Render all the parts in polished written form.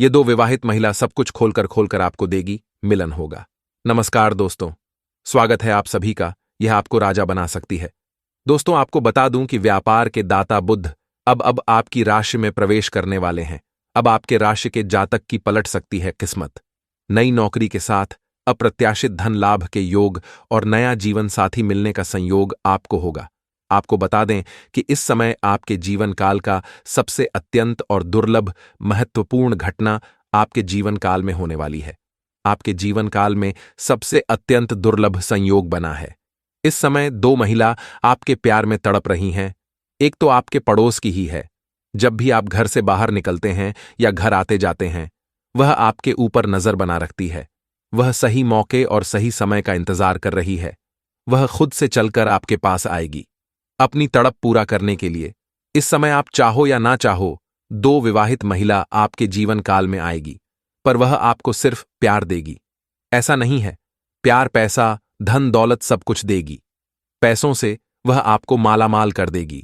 ये दो विवाहित महिला सब कुछ खोलकर खोलकर आपको देगी, मिलन होगा। नमस्कार दोस्तों, स्वागत है आप सभी का। यह आपको राजा बना सकती है। दोस्तों, आपको बता दूं कि व्यापार के दाता बुध अब आपकी राशि में प्रवेश करने वाले हैं। अब आपके राशि के जातक की पलट सकती है किस्मत। नई नौकरी के साथ अप्रत्याशित धन लाभ के योग और नया जीवन साथी मिलने का संयोग आपको होगा। आपको बता दें कि इस समय आपके जीवन काल का सबसे अत्यंत और दुर्लभ महत्वपूर्ण घटना आपके जीवन काल में होने वाली है। आपके जीवन काल में सबसे अत्यंत दुर्लभ संयोग बना है। इस समय दो महिला आपके प्यार में तड़प रही हैं। एक तो आपके पड़ोस की ही है। जब भी आप घर से बाहर निकलते हैं या घर आते जाते हैं, वह आपके ऊपर नजर बना रखती है। वह सही मौके और सही समय का इंतजार कर रही है। वह खुद से चलकर आपके पास आएगी अपनी तड़प पूरा करने के लिए। इस समय आप चाहो या ना चाहो, दो विवाहित महिला आपके जीवन काल में आएगी, पर वह आपको सिर्फ प्यार देगी। ऐसा नहीं है, प्यार पैसा धन दौलत सब कुछ देगी। पैसों से वह आपको मालामाल कर देगी।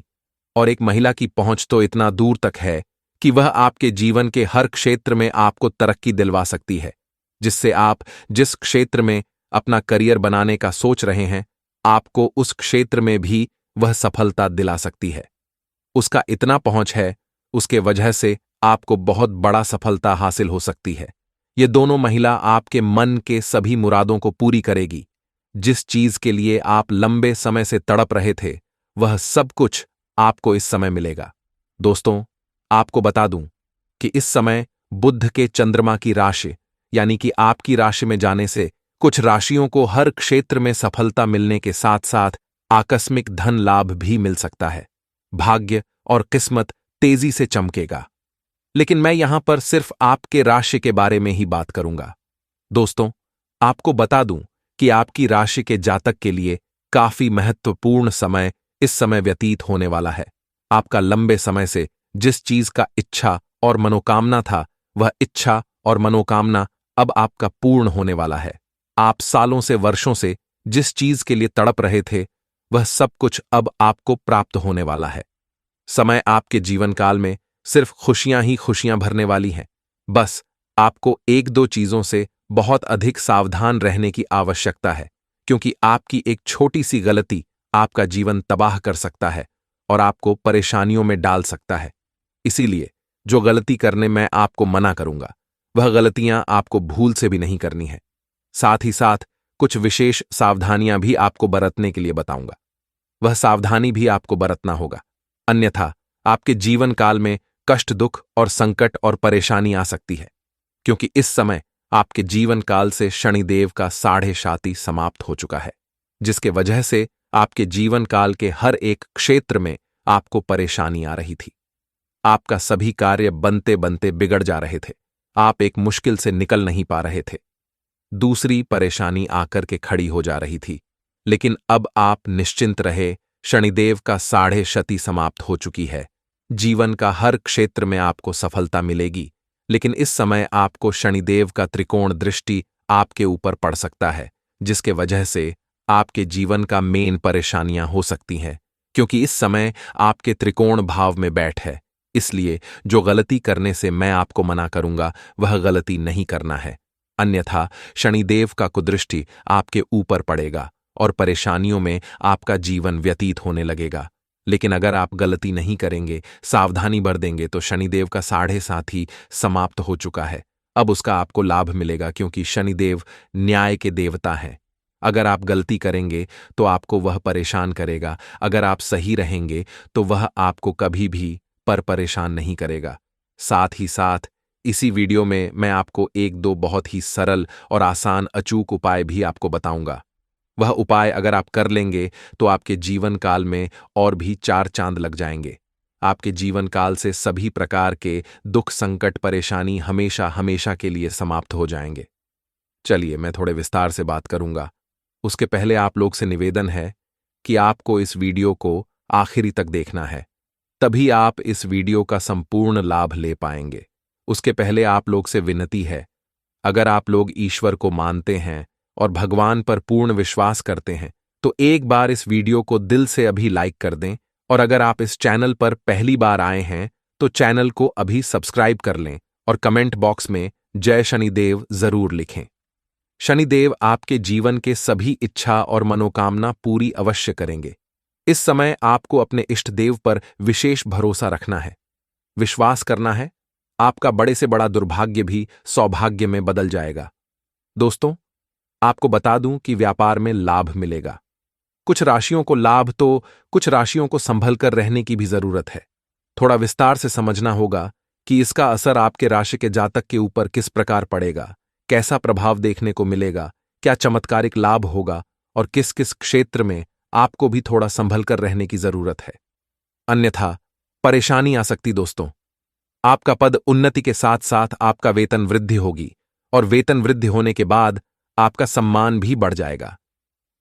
और एक महिला की पहुंच तो इतना दूर तक है कि वह आपके जीवन के हर क्षेत्र में आपको तरक्की दिलवा सकती है, जिससे आप जिस क्षेत्र में अपना करियर बनाने का सोच रहे हैं, आपको उस क्षेत्र में भी वह सफलता दिला सकती है। उसका इतना पहुंच है, उसके वजह से आपको बहुत बड़ा सफलता हासिल हो सकती है। ये दोनों महिला आपके मन के सभी मुरादों को पूरी करेगी। जिस चीज के लिए आप लंबे समय से तड़प रहे थे, वह सब कुछ आपको इस समय मिलेगा। दोस्तों, आपको बता दूं कि इस समय बुध के चंद्रमा की राशि यानी कि आपकी राशि में जाने से कुछ राशियों को हर क्षेत्र में सफलता मिलने के साथ साथ आकस्मिक धन लाभ भी मिल सकता है। भाग्य और किस्मत तेजी से चमकेगा। लेकिन मैं यहां पर सिर्फ आपके राशि के बारे में ही बात करूंगा। दोस्तों, आपको बता दूं कि आपकी राशि के जातक के लिए काफी महत्वपूर्ण समय इस समय व्यतीत होने वाला है। आपका लंबे समय से जिस चीज का इच्छा और मनोकामना था, वह इच्छा और मनोकामना अब आपका पूर्ण होने वाला है। आप सालों से वर्षों से जिस चीज के लिए तड़प रहे थे, वह सब कुछ अब आपको प्राप्त होने वाला है। समय आपके जीवन काल में सिर्फ खुशियां ही खुशियां भरने वाली हैं। बस आपको एक दो चीजों से बहुत अधिक सावधान रहने की आवश्यकता है, क्योंकि आपकी एक छोटी सी गलती आपका जीवन तबाह कर सकता है और आपको परेशानियों में डाल सकता है। इसीलिए जो गलती करने मैं आपको मना करूंगा, वह गलतियां आपको भूल से भी नहीं करनी है। साथ ही साथ कुछ विशेष सावधानियां भी आपको बरतने के लिए बताऊंगा। वह सावधानी भी आपको बरतना होगा, अन्यथा आपके जीवन काल में कष्ट, दुख और संकट और परेशानी आ सकती है, क्योंकि इस समय आपके जीवन काल से शनिदेव का 6.5 समाप्त हो चुका है, जिसके वजह से आपके जीवन काल के हर एक क्षेत्र में आपको परेशानी आ रही थी। आपका सभी कार्य बनते बनते बिगड़ जा रहे थे। आप एक मुश्किल से निकल नहीं पा रहे थे। दूसरी परेशानी आकर के खड़ी हो जा रही थी। लेकिन अब आप निश्चिंत रहे, शनिदेव का 6.5 समाप्त हो चुकी है। जीवन का हर क्षेत्र में आपको सफलता मिलेगी, लेकिन इस समय आपको शनिदेव का त्रिकोण दृष्टि आपके ऊपर पड़ सकता है, जिसके वजह से आपके जीवन का मेन परेशानियां हो सकती हैं, क्योंकि इस समय आपके त्रिकोण भाव में बैठ है। इसलिए जो गलती करने से मैं आपको मना करूंगा, वह गलती नहीं करना है, अन्यथा शनिदेव का कुदृष्टि आपके ऊपर पड़ेगा और परेशानियों में आपका जीवन व्यतीत होने लगेगा। लेकिन अगर आप गलती नहीं करेंगे, सावधानी बरतेंगे, तो शनिदेव का 7.5 ही समाप्त हो चुका है। अब उसका आपको लाभ मिलेगा, क्योंकि शनिदेव न्याय के देवता हैं। अगर आप गलती करेंगे तो आपको वह परेशान करेगा, अगर आप सही रहेंगे तो वह आपको कभी भी परेशान नहीं करेगा। साथ ही साथ इसी वीडियो में मैं आपको एक दो बहुत ही सरल और आसान अचूक उपाय भी आपको बताऊंगा। वह उपाय अगर आप कर लेंगे तो आपके जीवन काल में और भी 4 चांद लग जाएंगे। आपके जीवन काल से सभी प्रकार के दुख, संकट, परेशानी हमेशा हमेशा के लिए समाप्त हो जाएंगे। चलिए, मैं थोड़े विस्तार से बात करूंगा। उसके पहले आप लोग से निवेदन है कि आपको इस वीडियो को आखिरी तक देखना है, तभी आप इस वीडियो का संपूर्ण लाभ ले पाएंगे। उसके पहले आप लोग से विनती है, अगर आप लोग ईश्वर को मानते हैं और भगवान पर पूर्ण विश्वास करते हैं, तो एक बार इस वीडियो को दिल से अभी लाइक कर दें। और अगर आप इस चैनल पर पहली बार आए हैं, तो चैनल को अभी सब्सक्राइब कर लें और कमेंट बॉक्स में जय शनिदेव जरूर लिखें। शनिदेव आपके जीवन के सभी इच्छा और मनोकामना पूरी अवश्य करेंगे। इस समय आपको अपने इष्ट देव पर विशेष भरोसा रखना है, विश्वास करना है। आपका बड़े से बड़ा दुर्भाग्य भी सौभाग्य में बदल जाएगा। दोस्तों, आपको बता दूं कि व्यापार में लाभ मिलेगा। कुछ राशियों को लाभ तो कुछ राशियों को संभल कर रहने की भी जरूरत है। थोड़ा विस्तार से समझना होगा कि इसका असर आपके राशि के जातक के ऊपर किस प्रकार पड़ेगा, कैसा प्रभाव देखने को मिलेगा, क्या चमत्कारिक लाभ होगा और किस किस क्षेत्र में आपको भी थोड़ा संभल कर रहने की जरूरत है, अन्यथा परेशानी आ सकती। दोस्तों, आपका पद उन्नति के साथ साथ आपका वेतन वृद्धि होगी और वेतन वृद्धि होने के बाद आपका सम्मान भी बढ़ जाएगा।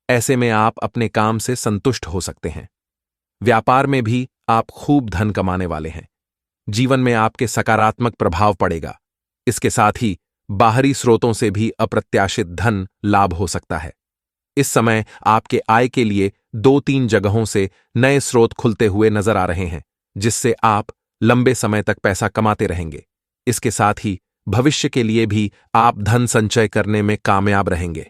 ऐसे में आप अपने काम से संतुष्ट हो सकते हैं। व्यापार में भी आप खूब धन कमाने वाले हैं। जीवन में आपके सकारात्मक प्रभाव पड़ेगा। इसके साथ ही बाहरी स्रोतों से भी अप्रत्याशित धन लाभ हो सकता है। इस समय आपके आय के लिए 2-3 जगहों से नए स्रोत खुलते हुए नजर आ रहे हैं, जिससे आप लंबे समय तक पैसा कमाते रहेंगे। इसके साथ ही भविष्य के लिए भी आप धन संचय करने में कामयाब रहेंगे।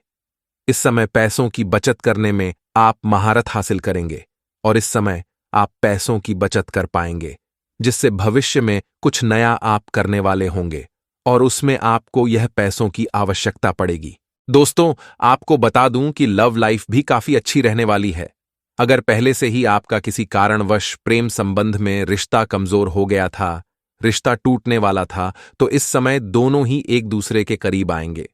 इस समय पैसों की बचत करने में आप महारत हासिल करेंगे और इस समय आप पैसों की बचत कर पाएंगे, जिससे भविष्य में कुछ नया आप करने वाले होंगे और उसमें आपको यह पैसों की आवश्यकता पड़ेगी। दोस्तों, आपको बता दूं कि लव लाइफ भी काफी अच्छी रहने वाली है। अगर पहले से ही आपका किसी कारणवश प्रेम संबंध में रिश्ता कमजोर हो गया था, रिश्ता टूटने वाला था, तो इस समय दोनों ही एक दूसरे के करीब आएंगे।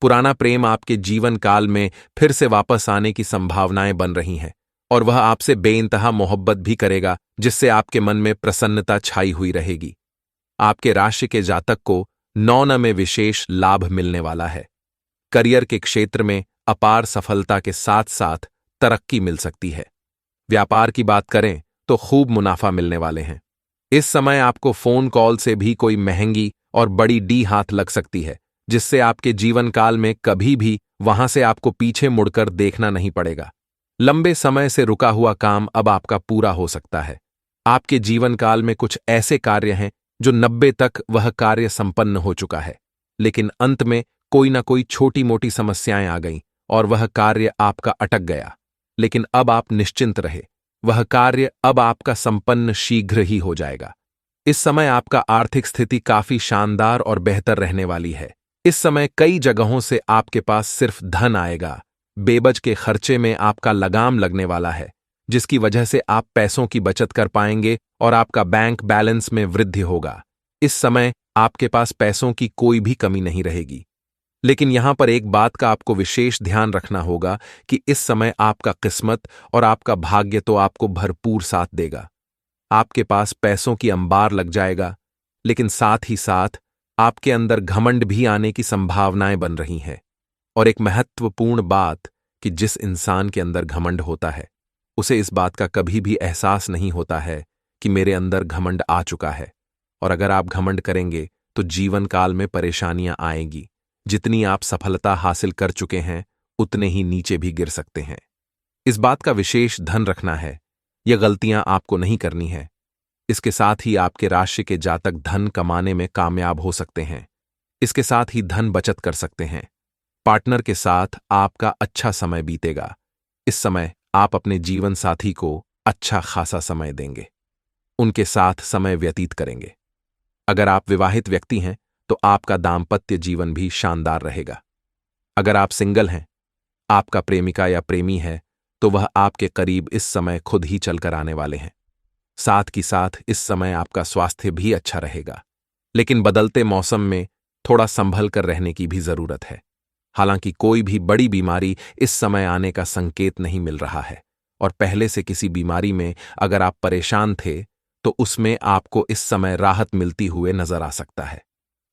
पुराना प्रेम आपके जीवन काल में फिर से वापस आने की संभावनाएं बन रही हैं और वह आपसे बेइंतहा मोहब्बत भी करेगा, जिससे आपके मन में प्रसन्नता छाई हुई रहेगी। आपके राशि के जातक को 9 में विशेष लाभ मिलने वाला है। करियर के क्षेत्र में अपार सफलता के साथ साथ तरक्की मिल सकती है। व्यापार की बात करें तो खूब मुनाफा मिलने वाले हैं। इस समय आपको फोन कॉल से भी कोई महंगी और बड़ी डी हाथ लग सकती है, जिससे आपके जीवन काल में कभी भी वहां से आपको पीछे मुड़कर देखना नहीं पड़ेगा। लंबे समय से रुका हुआ काम अब आपका पूरा हो सकता है। आपके जीवन काल में कुछ ऐसे कार्य हैं जो 90 तक वह कार्य संपन्न हो चुका है, लेकिन अंत में कोई ना कोई छोटी मोटी समस्याएं आ गईं और वह कार्य आपका अटक गया। लेकिन अब आप निश्चिंत रहे, वह कार्य अब आपका संपन्न शीघ्र ही हो जाएगा। इस समय आपका आर्थिक स्थिति काफी शानदार और बेहतर रहने वाली है। इस समय कई जगहों से आपके पास सिर्फ धन आएगा। बेबज के खर्चे में आपका लगाम लगने वाला है, जिसकी वजह से आप पैसों की बचत कर पाएंगे और आपका बैंक बैलेंस में वृद्धि होगा। इस समय आपके पास पैसों की कोई भी कमी नहीं रहेगी। लेकिन यहां पर एक बात का आपको विशेष ध्यान रखना होगा कि इस समय आपका किस्मत और आपका भाग्य तो आपको भरपूर साथ देगा। आपके पास पैसों की अंबार लग जाएगा, लेकिन साथ ही साथ आपके अंदर घमंड भी आने की संभावनाएं बन रही हैं। और एक महत्वपूर्ण बात कि जिस इंसान के अंदर घमंड होता है, उसे इस बात का कभी भी एहसास नहीं होता है कि मेरे अंदर घमंड आ चुका है। और अगर आप घमंड करेंगे तो जीवन काल में परेशानियां आएंगी। जितनी आप सफलता हासिल कर चुके हैं, उतने ही नीचे भी गिर सकते हैं। इस बात का विशेष ध्यान रखना है, यह गलतियां आपको नहीं करनी है। इसके साथ ही आपके राशि के जातक धन कमाने में कामयाब हो सकते हैं। इसके साथ ही धन बचत कर सकते हैं। पार्टनर के साथ आपका अच्छा समय बीतेगा। इस समय आप अपने जीवन साथी को अच्छा खासा समय देंगे, उनके साथ समय व्यतीत करेंगे। अगर आप विवाहित व्यक्ति हैं तो आपका दाम्पत्य जीवन भी शानदार रहेगा। अगर आप सिंगल हैं, आपका प्रेमिका या प्रेमी है, तो वह आपके करीब इस समय खुद ही चलकर आने वाले हैं। साथ ही साथ इस समय आपका स्वास्थ्य भी अच्छा रहेगा, लेकिन बदलते मौसम में थोड़ा संभल कर रहने की भी जरूरत है। हालांकि कोई भी बड़ी बीमारी इस समय आने का संकेत नहीं मिल रहा है और पहले से किसी बीमारी में अगर आप परेशान थे तो उसमें आपको इस समय राहत मिलती हुए नजर आ सकता है।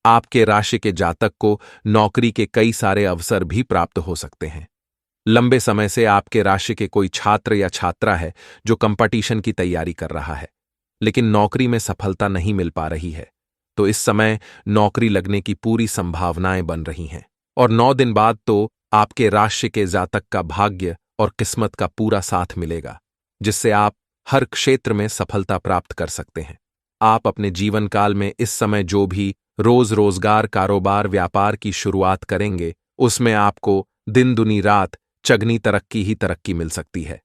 आपके राशि के जातक को नौकरी के कई सारे अवसर भी प्राप्त हो सकते हैं। लंबे समय से आपके राशि के कोई छात्र या छात्रा है जो कंपटीशन की तैयारी कर रहा है, लेकिन नौकरी में सफलता नहीं मिल पा रही है, तो इस समय नौकरी लगने की पूरी संभावनाएं बन रही हैं। और 9 दिन बाद तो आपके राशि के जातक का भाग्य और किस्मत का पूरा साथ मिलेगा, जिससे आप हर क्षेत्र में सफलता प्राप्त कर सकते हैं। आप अपने जीवन काल में इस समय जो भी रोज रोजगार कारोबार व्यापार की शुरुआत करेंगे, उसमें आपको दिन दुनी रात चगनी तरक्की ही तरक्की मिल सकती है।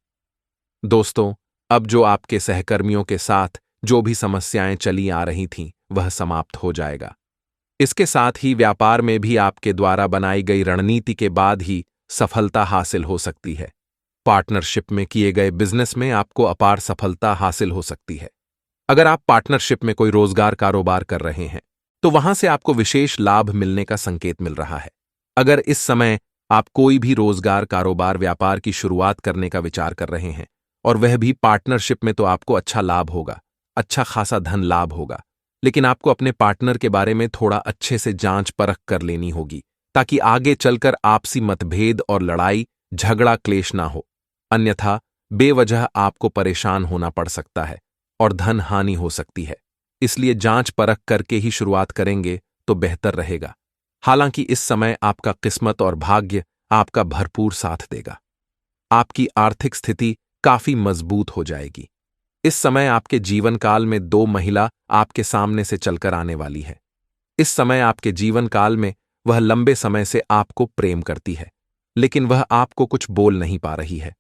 दोस्तों, अब जो आपके सहकर्मियों के साथ जो भी समस्याएं चली आ रही थीं, वह समाप्त हो जाएगा। इसके साथ ही व्यापार में भी आपके द्वारा बनाई गई रणनीति के बाद ही सफलता हासिल हो सकती है। पार्टनरशिप में किए गए बिजनेस में आपको अपार सफलता हासिल हो सकती है। अगर आप पार्टनरशिप में कोई रोजगार कारोबार कर रहे हैं, तो वहां से आपको विशेष लाभ मिलने का संकेत मिल रहा है। अगर इस समय आप कोई भी रोजगार कारोबार व्यापार की शुरुआत करने का विचार कर रहे हैं और वह भी पार्टनरशिप में, तो आपको अच्छा लाभ होगा, अच्छा खासा धन लाभ होगा। लेकिन आपको अपने पार्टनर के बारे में थोड़ा अच्छे से जांच परख कर लेनी होगी, ताकि आगे चलकर आपसी मतभेद और लड़ाई झगड़ा क्लेश ना हो। अन्यथा बेवजह आपको परेशान होना पड़ सकता है और धन हानि हो सकती है। इसलिए जांच परख करके ही शुरुआत करेंगे तो बेहतर रहेगा। हालांकि इस समय आपका किस्मत और भाग्य आपका भरपूर साथ देगा। आपकी आर्थिक स्थिति काफी मजबूत हो जाएगी। इस समय आपके जीवन काल में 2 महिला आपके सामने से चलकर आने वाली है। इस समय आपके जीवन काल में वह लंबे समय से आपको प्रेम करती है, लेकिन वह आपको कुछ बोल नहीं पा रही है।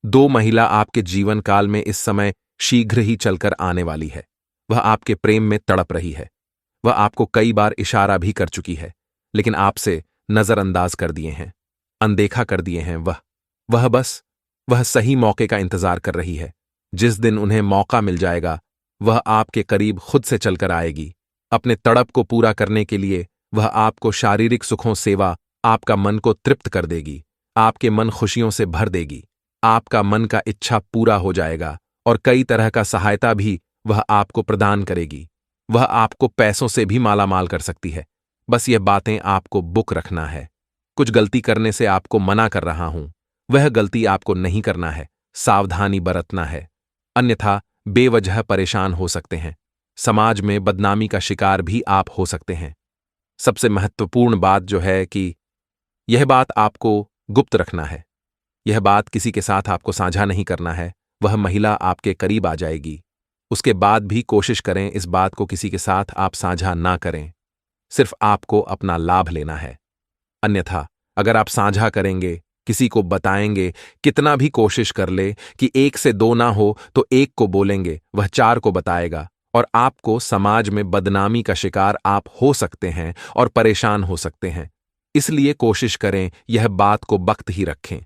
2 महिला आपके जीवन काल में इस समय शीघ्र ही चलकर आने वाली है। वह आपके प्रेम में तड़प रही है। वह आपको कई बार इशारा भी कर चुकी है, लेकिन आपसे नजरअंदाज कर दिए हैं, अनदेखा कर दिए हैं। वह सही मौके का इंतजार कर रही है। जिस दिन उन्हें मौका मिल जाएगा, वह आपके करीब खुद से चलकर आएगी। अपने तड़प को पूरा करने के लिए वह आपको शारीरिक सुखों सेवा आपका मन को तृप्त कर देगी, आपके मन खुशियों से भर देगी। आपका मन का इच्छा पूरा हो जाएगा और कई तरह का सहायता भी वह आपको प्रदान करेगी। वह आपको पैसों से भी मालामाल कर सकती है। बस यह बातें आपको बुक रखना है। कुछ गलती करने से आपको मना कर रहा हूं, वह गलती आपको नहीं करना है, सावधानी बरतना है, अन्यथा बेवजह परेशान हो सकते हैं। समाज में बदनामी का शिकार भी आप हो सकते हैं। सबसे महत्वपूर्ण बात जो है कि यह बात आपको गुप्त रखना है। यह बात किसी के साथ आपको साझा नहीं करना है। वह महिला आपके करीब आ जाएगी, उसके बाद भी कोशिश करें इस बात को किसी के साथ आप साझा ना करें। सिर्फ आपको अपना लाभ लेना है। अन्यथा अगर आप साझा करेंगे, किसी को बताएंगे, कितना भी कोशिश कर ले कि 1 से 2 ना हो तो 1 को बोलेंगे, वह 4 को बताएगा और आपको समाज में बदनामी का शिकार आप हो सकते हैं और परेशान हो सकते हैं। इसलिए कोशिश करें यह बात को वक्त ही रखें।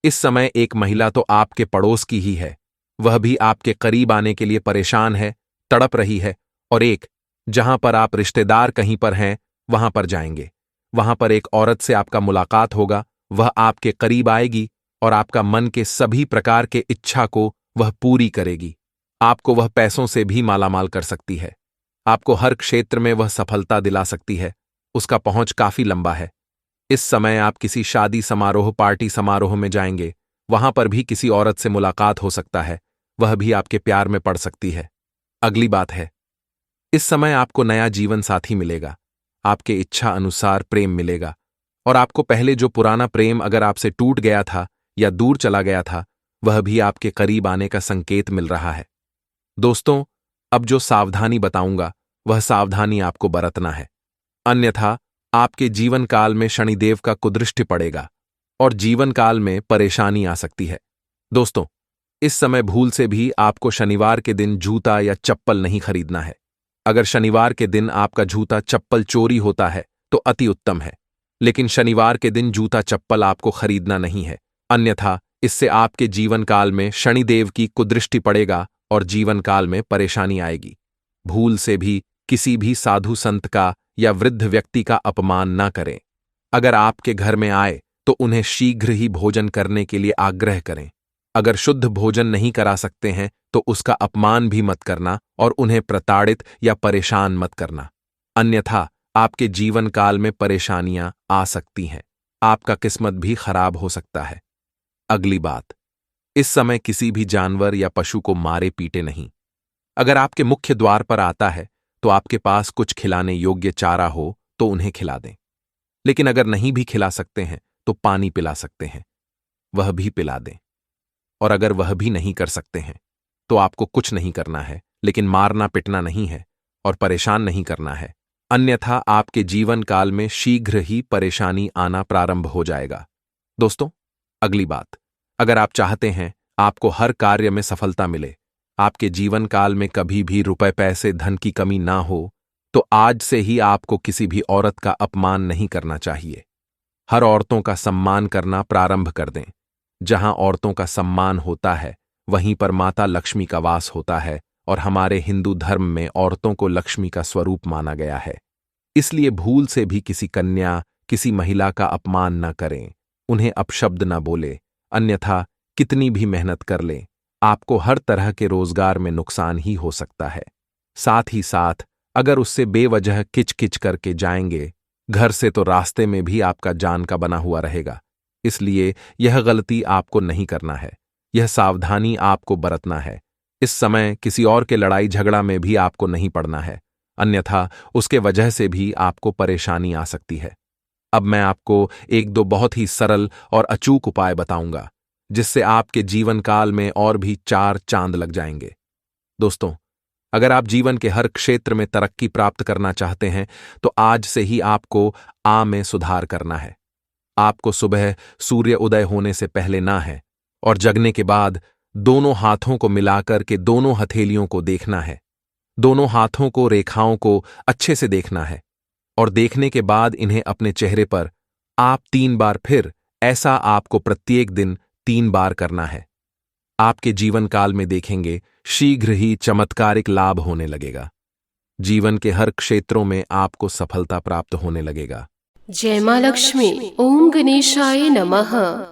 इस समय एक महिला तो आपके पड़ोस की ही है, वह भी आपके करीब आने के लिए परेशान है, तड़प रही है, और एक जहां पर आप रिश्तेदार कहीं पर हैं वहां पर जाएंगे। वहां पर एक औरत से आपका मुलाकात होगा, वह आपके करीब आएगी और आपका मन के सभी प्रकार के इच्छा को वह पूरी करेगी। आपको वह पैसों से भी मालामाल कर सकती है। आपको हर क्षेत्र में वह सफलता दिला सकती है। उसका पहुंच काफी लंबा है। इस समय आप किसी शादी समारोह पार्टी समारोह में जाएंगे, वहां पर भी किसी औरत से मुलाकात हो सकता है, वह भी आपके प्यार में पड़ सकती है। अगली बात है, इस समय आपको नया जीवन साथी मिलेगा, आपके इच्छा अनुसार प्रेम मिलेगा और आपको पहले जो पुराना प्रेम अगर आपसे टूट गया था या दूर चला गया था, वह भी आपके करीब आने का संकेत मिल रहा है। दोस्तों, अब जो सावधानी बताऊंगा वह सावधानी आपको बरतना है, अन्यथा आपके जीवन काल में शनिदेव का कुदृष्टि पड़ेगा और जीवन काल में परेशानी आ सकती है। दोस्तों, इस समय भूल से भी आपको शनिवार के दिन जूता या चप्पल नहीं खरीदना है। अगर शनिवार के दिन आपका जूता चप्पल चोरी होता है तो अति उत्तम है, लेकिन शनिवार के दिन जूता चप्पल आपको खरीदना नहीं है, अन्यथा इससे आपके जीवन काल में शनिदेव की कुदृष्टि पड़ेगा और जीवन काल में परेशानी आएगी। भूल से भी किसी भी साधु संत का या वृद्ध व्यक्ति का अपमान न करें। अगर आपके घर में आए तो उन्हें शीघ्र ही भोजन करने के लिए आग्रह करें। अगर शुद्ध भोजन नहीं करा सकते हैं तो उसका अपमान भी मत करना और उन्हें प्रताड़ित या परेशान मत करना, अन्यथा आपके जीवन काल में परेशानियां आ सकती हैं। आपका किस्मत भी खराब हो सकता है। अगली बात, इस समय किसी भी जानवर या पशु को मारे पीटे नहीं। अगर आपके मुख्य द्वार पर आता है तो आपके पास कुछ खिलाने योग्य चारा हो तो उन्हें खिला दें, लेकिन अगर नहीं भी खिला सकते हैं तो पानी पिला सकते हैं, वह भी पिला दें। और अगर वह भी नहीं कर सकते हैं तो आपको कुछ नहीं करना है, लेकिन मारना पिटना नहीं है और परेशान नहीं करना है, अन्यथा आपके जीवन काल में शीघ्र ही परेशानी आना प्रारंभ हो जाएगा। दोस्तों, अगली बात, अगर आप चाहते हैं आपको हर कार्य में सफलता मिले, आपके जीवन काल में कभी भी रुपए पैसे धन की कमी ना हो, तो आज से ही आपको किसी भी औरत का अपमान नहीं करना चाहिए। हर औरतों का सम्मान करना प्रारंभ कर दें। जहां औरतों का सम्मान होता है वहीं पर माता लक्ष्मी का वास होता है, और हमारे हिंदू धर्म में औरतों को लक्ष्मी का स्वरूप माना गया है। इसलिए भूल से भी किसी कन्या, किसी महिला का अपमान न करें, उन्हें अपशब्द न बोले, अन्यथा कितनी भी मेहनत कर लें, आपको हर तरह के रोजगार में नुकसान ही हो सकता है। साथ ही साथ अगर उससे बेवजह किच-किच करके जाएंगे घर से, तो रास्ते में भी आपका जान का बना हुआ रहेगा। इसलिए यह गलती आपको नहीं करना है, यह सावधानी आपको बरतना है। इस समय किसी और के लड़ाई झगड़ा में भी आपको नहीं पड़ना है, अन्यथा उसके वजह से भी आपको परेशानी आ सकती है। अब मैं आपको एक दो बहुत ही सरल और अचूक उपाय बताऊंगा, जिससे आपके जीवन काल में और भी 4 चांद लग जाएंगे। दोस्तों, अगर आप जीवन के हर क्षेत्र में तरक्की प्राप्त करना चाहते हैं, तो आज से ही आपको में सुधार करना है। आपको सुबह सूर्य उदय होने से पहले ना है, और जगने के बाद दोनों हाथों को मिलाकर के दोनों हथेलियों को देखना है। दोनों हाथों को, रेखाओं को अच्छे से देखना है, और देखने के बाद इन्हें अपने चेहरे पर आप 3 बार, फिर ऐसा आपको प्रत्येक दिन 3 बार करना है। आपके जीवन काल में देखेंगे शीघ्र ही चमत्कारिक लाभ होने लगेगा। जीवन के हर क्षेत्रों में आपको सफलता प्राप्त होने लगेगा। जय माँ लक्ष्मी। ओम गणेशाय नमः।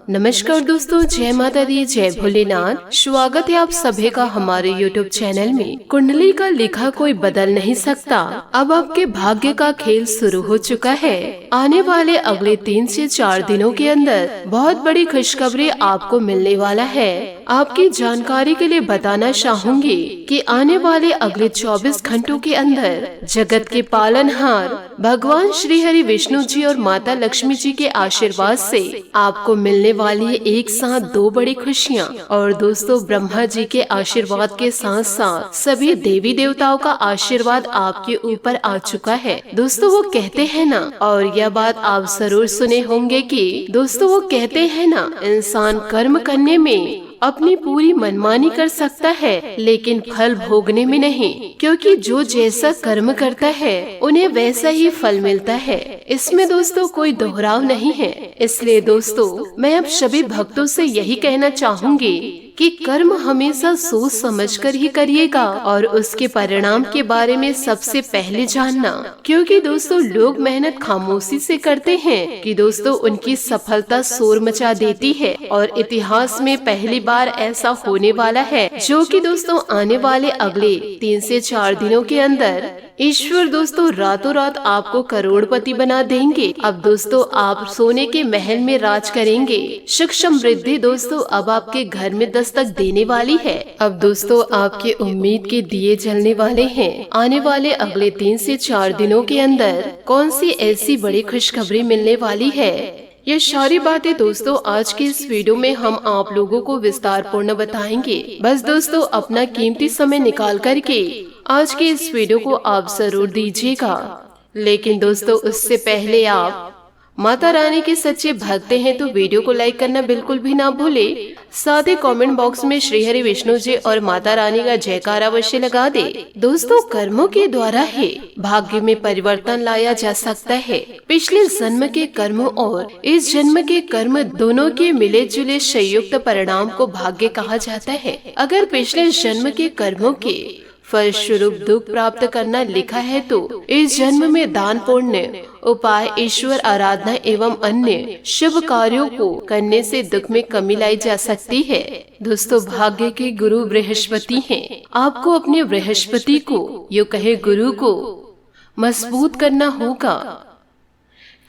नमस्कार दोस्तों, जय माता दी, जय भोलेनाथ। स्वागत है आप सभी का हमारे YouTube चैनल में। कुंडली का लिखा कोई बदल नहीं सकता। अब आपके भाग्य का खेल शुरू हो चुका है। आने वाले अगले 3 से 4 दिनों के अंदर बहुत बड़ी खुशखबरी आपको मिलने वाला है। आपकी जानकारी के लिए बताना चाहूंगी कि आने वाले अगले 24 घंटों के अंदर जगत के पालनहार भगवान श्री हरि विष्णु जी और माता लक्ष्मी जी के आशीर्वाद से आपको मिलने वाली है एक साथ 2 बड़ी खुशियाँ। और दोस्तों, ब्रह्मा जी के आशीर्वाद के साथ साथ सभी देवी देवताओं का आशीर्वाद आपके ऊपर आ चुका है। दोस्तों, वो कहते हैं ना, और यह बात आप जरूर सुने होंगे कि दोस्तों वो कहते हैं ना, इंसान कर्म करने में अपनी पूरी मनमानी कर सकता है, लेकिन फल भोगने में नहीं, क्योंकि जो जैसा कर्म करता है उन्हें वैसा ही फल मिलता है। इसमें दोस्तों कोई दोहराव नहीं है। इसलिए दोस्तों, मैं अब सभी भक्तों से यही कहना चाहूंगी कि कर्म हमेशा सोच समझकर ही करिएगा, और उसके परिणाम के बारे में सबसे पहले जानना, क्योंकि दोस्तों लोग मेहनत खामोशी से करते हैं कि दोस्तों उनकी सफलता शोर मचा देती है। और इतिहास में पहली बार ऐसा होने वाला है, जो कि दोस्तों आने वाले अगले 3 से 4 दिनों के अंदर ईश्वर दोस्तों रातों रात आपको करोड़पति बना देंगे। अब दोस्तों आप सोने के महल में राज करेंगे। सुख समृद्धि दोस्तों अब आपके घर में दस्तक देने वाली है। अब दोस्तों आपके उम्मीद के दिए जलने वाले हैं। आने वाले अगले 3 से 4 दिनों के अंदर कौन सी ऐसी बड़ी खुशखबरी मिलने वाली है, ये सारी बातें दोस्तों आज के इस वीडियो में हम आप लोगों को विस्तार पूर्ण बताएंगे। बस दोस्तों अपना कीमती समय निकाल करके आज के इस वीडियो को आप जरूर दीजिएगा। लेकिन दोस्तों उससे पहले आप माता रानी के सच्चे भक्त हैं तो वीडियो को लाइक करना बिल्कुल भी ना भूले। साथ ही कमेंट बॉक्स में श्री हरि विष्णु जी और माता रानी का जयकारा अवश्य लगा दे। दोस्तों कर्मों के द्वारा ही भाग्य में परिवर्तन लाया जा सकता है। पिछले जन्म के कर्म और इस जन्म के कर्म दोनों के मिले जुले संयुक्त परिणाम को भाग्य कहा जाता है। अगर पिछले जन्म के कर्मों के फलस्वरूप दुख प्राप्त करना लिखा है तो इस जन्म में दान, पुण्य, उपाय, ईश्वर आराधना एवं अन्य शुभ कार्यों को करने से दुख में कमी लाई जा सकती है। दोस्तों भाग्य के गुरु बृहस्पति हैं। आपको अपने बृहस्पति को, यो कहे गुरु को मजबूत करना होगा,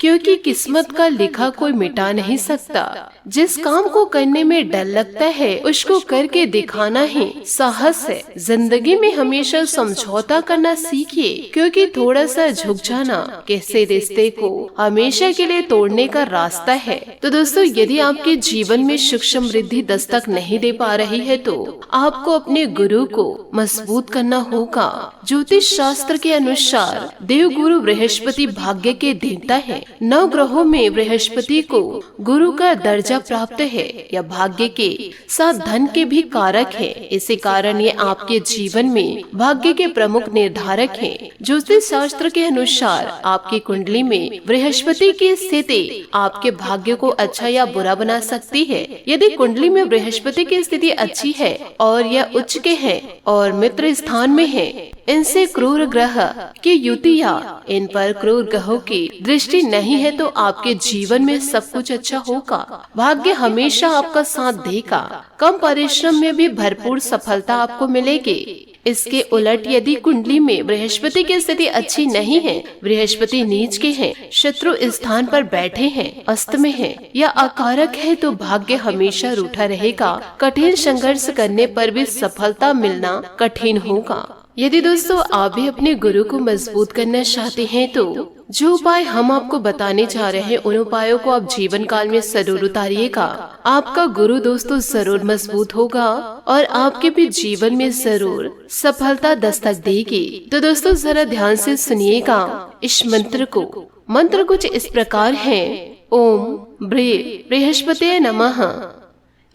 क्योंकि किस्मत का लिखा कोई मिटा नहीं सकता। जिस काम को करने में डर लगता है उसको करके दिखाना ही साहस है। जिंदगी में हमेशा समझौता करना सीखिए, क्योंकि थोड़ा सा झुक जाना किसी रिश्ते को हमेशा के लिए तोड़ने का रास्ता है। तो दोस्तों, यदि आपके जीवन में सुख समृद्धि दस्तक नहीं दे पा रही है तो आपको अपने गुरु को मजबूत करना होगा। ज्योतिष शास्त्र के अनुसार देव गुरु बृहस्पति भाग्य के देवता है। 9 ग्रहों में बृहस्पति को गुरु का दर्जा प्राप्त है। यह भाग्य के साथ धन के भी कारक है। इसी कारण ये आपके जीवन में भाग्य के प्रमुख निर्धारक हैं। ज्योतिष शास्त्र के अनुसार आपकी कुंडली में बृहस्पति की स्थिति आपके भाग्य को अच्छा या बुरा बना सकती है। यदि कुंडली में बृहस्पति की स्थिति अच्छी है और यह उच्च के है और मित्र स्थान में है, इनसे क्रूर ग्रह की युति या इन पर क्रूर ग्रहों की दृष्टि नहीं है तो आपके जीवन में सब कुछ अच्छा होगा। भाग्य हमेशा आपका साथ देगा। कम परिश्रम में भी भरपूर सफलता आपको मिलेगी। इसके उलट यदि कुंडली में बृहस्पति की स्थिति अच्छी नहीं है, बृहस्पति नीच के हैं, शत्रु स्थान पर बैठे हैं, अस्त में हैं या अकारक है, तो भाग्य हमेशा रूठा रहेगा। कठिन संघर्ष करने पर भी सफलता मिलना कठिन होगा। यदि दोस्तों आप भी अपने गुरु को मजबूत करना चाहते हैं तो जो उपाय हम आपको बताने जा रहे हैं उन उपायों को आप जीवन काल में जरूर उतारिएगा। आपका गुरु दोस्तों जरूर मजबूत होगा और आपके भी जीवन में जरूर सफलता दस्तक देगी। तो दोस्तों जरा ध्यान से सुनिएगा इस मंत्र को। मंत्र कुछ इस प्रकार है। ओम बृहस्पते नमः,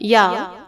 या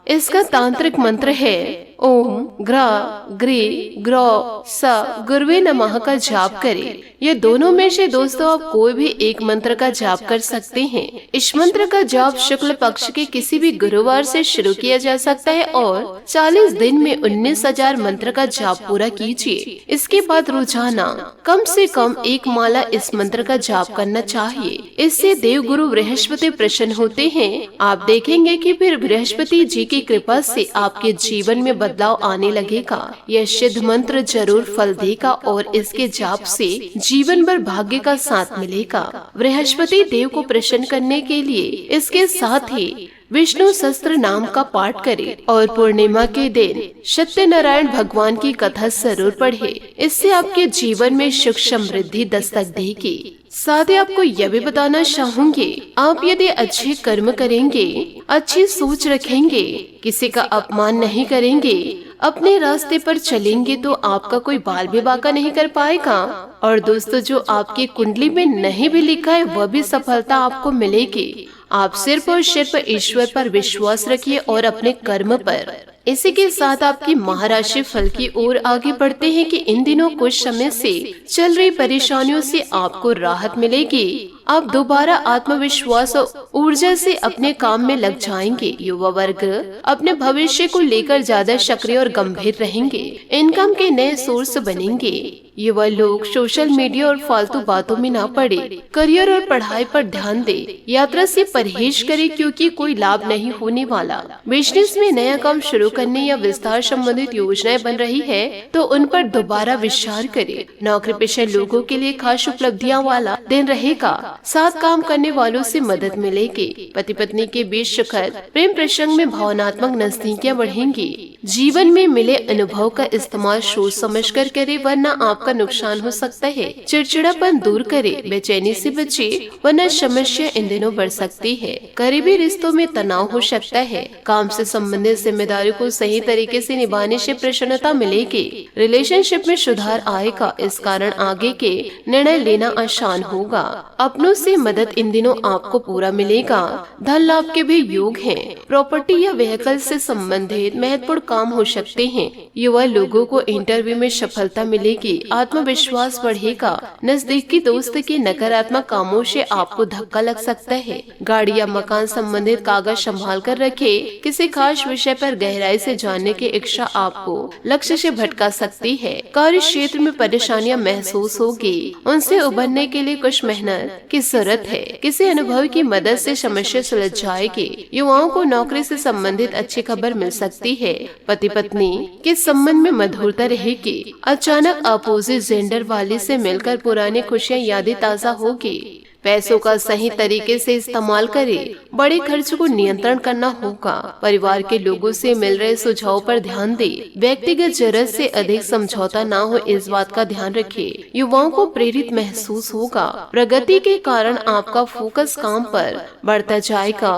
इसका तांत्रिक मंत्र है ओम ग्रा ग्री ग्रौ स गुरुवे नमः का जाप करें। ये दोनों में से दोस्तों आप कोई भी एक मंत्र का जाप कर सकते हैं। इस मंत्र का जाप शुक्ल पक्ष के किसी भी गुरुवार से शुरू किया जा सकता है और 40 दिन में 19,000 मंत्र का जाप पूरा कीजिए। इसके बाद रोजाना कम से कम 1 माला इस मंत्र का जाप करना चाहिए। इससे देव गुरु बृहस्पति प्रसन्न होते हैं। आप देखेंगे कि फिर बृहस्पति जी की कृपा से आपके जीवन में बदलाव आने लगेगा। यह सिद्ध मंत्र जरूर फल देगा और इसके जाप से जीवन भर भाग्य का साथ मिलेगा। बृहस्पति देव को प्रसन्न करने के लिए इसके साथ ही विष्णु सहस्त्र नाम का पाठ करें और पूर्णिमा के दिन सत्यनारायण भगवान की कथा जरूर पढ़े। इससे आपके जीवन में सुख समृद्धि दस्तक देगी। साथ ही आपको यह भी बताना चाहूंगी, आप यदि अच्छे कर्म करेंगे, अच्छी सोच रखेंगे, किसी का अपमान नहीं करेंगे, अपने रास्ते पर चलेंगे तो आपका कोई बाल भी बाका नहीं कर पाएगा। और दोस्तों जो आपकी कुंडली में नहीं भी लिखा है वह भी सफलता आपको मिलेगी। आप सिर्फ और सिर्फ ईश्वर पर विश्वास रखिए और अपने कर्म पर। इसी के साथ आपकी महाराशि फल की ओर आगे बढ़ते हैं कि इन दिनों कुछ समय से चल रही परेशानियों से आपको राहत मिलेगी। आप दोबारा आत्मविश्वास और ऊर्जा से अपने काम में लग जाएंगे। युवा वर्ग अपने भविष्य को लेकर ज्यादा सक्रिय और गंभीर रहेंगे। इनकम के नए सोर्स बनेंगे। युवा लोग सोशल मीडिया और फालतू बातों में ना पड़े। करियर और पढ़ाई पर ध्यान दे। यात्रा से परहेज करें क्योंकि कोई लाभ नहीं होने वाला। बिजनेस में नया काम शुरू करने या विस्तार संबंधित योजनाएं बन रही है तो उन पर दोबारा विचार करें। नौकरी पेशा लोगों के लिए खास उपलब्धियां वाला दिन रहेगा। साथ काम करने वालों से मदद मिलेगी। पति पत्नी के बीच सुखद प्रेम प्रसंग में भावनात्मक नजदीकियां बढ़ेंगी। जीवन में मिले अनुभव का इस्तेमाल सोच समझ कर करे, वरना आपका नुकसान हो सकता है। चिड़चिड़ापन दूर करे, बेचैनी से बचे, वरना समस्या इन दिनों बढ़ सकती है। करीबी रिश्तों में तनाव हो सकता है। काम से संबंधित जिम्मेदारी को सही तरीके से निभाने से प्रसन्नता मिलेगी। रिलेशनशिप में सुधार आएगा। इस कारण आगे के निर्णय लेना आसान होगा। अपनों से मदद इन दिनों आपको पूरा मिलेगा। धन लाभ के भी योग हैं। प्रॉपर्टी या व्हीकल से संबंधित महत्वपूर्ण काम हो सकते हैं। युवा लोगों को इंटरव्यू में सफलता मिलेगी। आत्मविश्वास बढ़ेगा। नजदीकी दोस्त के नकारात्मक कामों से आपको धक्का लग सकता है। गाड़ी या मकान संबंधित कागज संभाल कर रखे। किसी खास विषय पर गहराई से जानने की इच्छा आपको लक्ष्य से भटका सकती है। कार्य क्षेत्र में परेशानियां महसूस होगी। उनसे उबरने के लिए कुछ मेहनत की जरूरत है। किसी अनुभव की मदद से समस्या सुलझ जाएगी। युवाओं को नौकरी से संबंधित अच्छी खबर मिल सकती है। पति पत्नी के संबंध में मधुरता रहेगी। अचानक अपोजिट जेंडर वाले से मिलकर पुरानी खुशियां यादें ताजा होगी। पैसों का सही तरीके से इस्तेमाल करें। बड़े खर्च को नियंत्रण करना होगा। परिवार के लोगों से मिल रहे सुझाव पर ध्यान दें। व्यक्तिगत जरूरत से अधिक समझौता ना हो, इस बात का ध्यान रखें। युवाओं को प्रेरित महसूस होगा। प्रगति के कारण आपका फोकस काम पर बढ़ता जाएगा।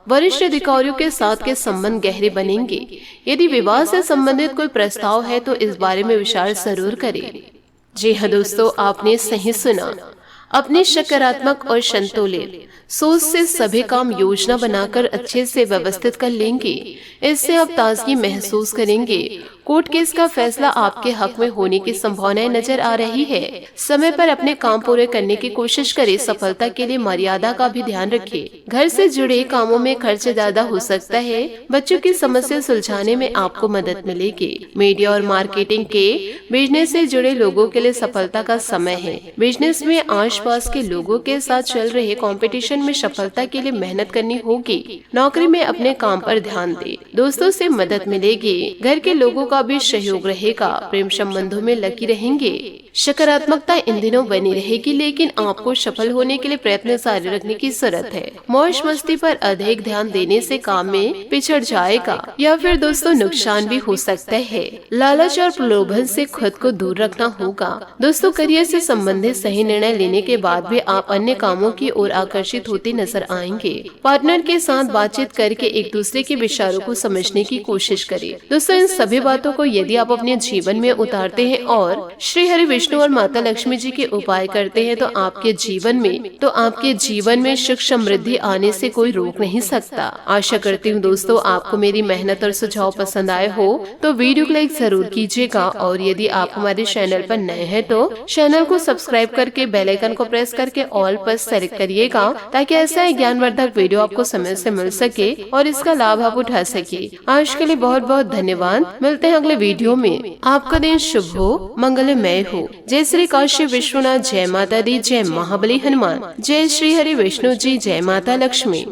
वरिष्ठ अधिकारियों के साथ के संबंध गहरे बनेंगे। यदि विवाह से संबंधित कोई प्रस्ताव है तो इस बारे में विचार जरूर करें। जी हाँ दोस्तों, आपने सही सुना। अपने सकारात्मक और संतुलित सोच से सभी काम योजना बनाकर अच्छे से व्यवस्थित कर लेंगे। इससे आप ताजगी महसूस करेंगे। कोर्ट केस का फैसला आपके हक में होने की संभावनाएं नजर आ रही है। समय पर अपने काम पूरे करने की कोशिश करें। सफलता के लिए मर्यादा का भी ध्यान रखें। घर से जुड़े कामों में खर्च ज्यादा हो सकता है। बच्चों की समस्या सुलझाने में आपको मदद मिलेगी। मीडिया और मार्केटिंग के बिजनेस से जुड़े लोगों के लिए सफलता का समय है। बिजनेस में आसपास के लोगों के साथ चल रहे कंपटीशन में सफलता के लिए मेहनत करनी होगी। नौकरी में अपने काम पर ध्यान दें। दोस्तों से मदद मिलेगी। घर के लोगों का भी सहयोग रहेगा। प्रेम संबंधों में लगी रहेंगे। सकारात्मकता इन दिनों बनी रहेगी, लेकिन आपको सफल होने के लिए प्रयत्न जारी रखने की जरूरत है। मौज मस्ती पर अधिक ध्यान देने से काम में पिछड़ जाएगा या फिर दोस्तों नुकसान भी हो सकता है। लालच और प्रलोभन से खुद को दूर रखना होगा। दोस्तों करियर से संबंधित सही निर्णय लेने के बाद भी आप अन्य कामों की ओर आकर्षित होते नजर आएंगे। पार्टनर के साथ बातचीत करके एक दूसरे के विचारों को समझने की कोशिश करें। दोस्तों इन सभी बातों को यदि आप अपने जीवन में उतारते हैं और श्री हरि विष्णु और माता लक्ष्मी जी के उपाय करते हैं तो आपके जीवन में सुख समृद्धि आने से कोई रोक नहीं सकता। आशा करती हूँ दोस्तों आपको मेरी मेहनत और सुझाव पसंद आए हो तो वीडियो को लाइक जरूर कीजिएगा और यदि आप हमारे चैनल पर नए हैं तो चैनल को सब्सक्राइब करके बेल आइकन को प्रेस करके ऑल पर सेलेक्ट करिएगा ताकि ऐसा ज्ञानवर्धक वीडियो आपको समय से मिल सके और इसका लाभ आप उठा सके। आज के लिए बहुत बहुत धन्यवाद। मिलते हैं अगले वीडियो में। आपका दिन शुभ हो, मंगलमय हो। जय श्री काशी विश्वनाथ, जय माता दी, जय महाबली हनुमान, जय श्री हरि विष्णु जी, जय माता लक्ष्मी।